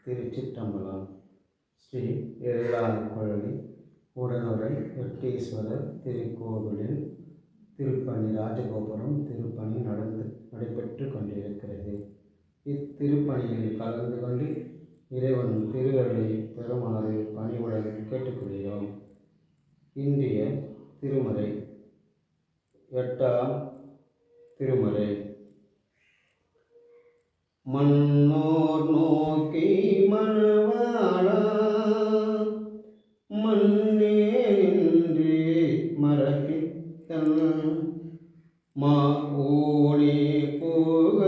திருச்சிற்றம்பலம். ஸ்ரீ ஏழாக்குழலி உடனுரை எட்டீஸ்வரர் திருக்கோவிலில் திருப்பணி ராஜகோபுரம் திருப்பணி நடைபெற்று கொண்டிருக்கிறது. இத்திருப்பணியில் கலந்து கொண்டு இறைவன் திருவருளை பெறுமாறு பணிவுடன் கேட்டுக்கொள்கிறோம். இன்றைய திருமுறை 8ஆம் திருமுறை. மன்னோர் நோக்கி மணவாளா மன்னே நின்று மரபித்தன் மாவோனே போக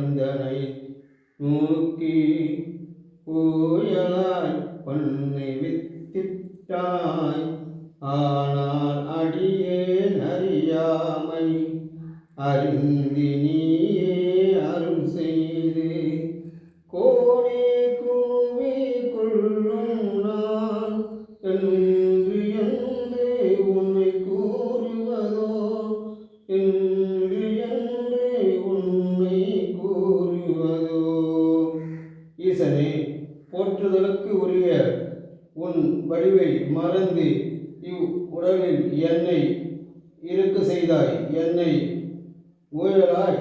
எந்தனை நோக்கி ஊயலாய் பண்ணை வித்திட்டாய். ஆனால் அடியேன் அறியாமை அறிந்து நீயே அருள் செய்து கோடே கூவி கொள்ளும் நான் என்று என்று உன்னை கூறுவதோ என்று என்று உன்னை கூறுவதோ. ஈசனே, போற்றுதலுக்கு உரிய உன் வடிவை மறந்து இவ் உடலில் என்னை இருக்க செய்தாய். என்னை ஊழலாய்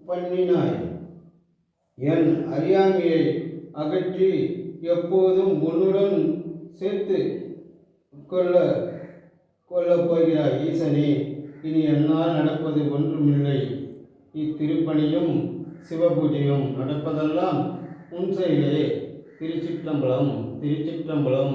பண்ணினாய். என் அறியாமையை அகற்றி எப்போதும் உன்னுடன் சேர்த்து கொள்ளப் போகிறாய். ஈசனே, இனி என்னால் நடப்பது ஒன்றுமில்லை. இத்திருப்பணியும் சிவபூஜையும் நடப்பதெல்லாம் உன் செயலே. திருச்சிற்றம்பலம், திருச்சிற்றம்பலம்.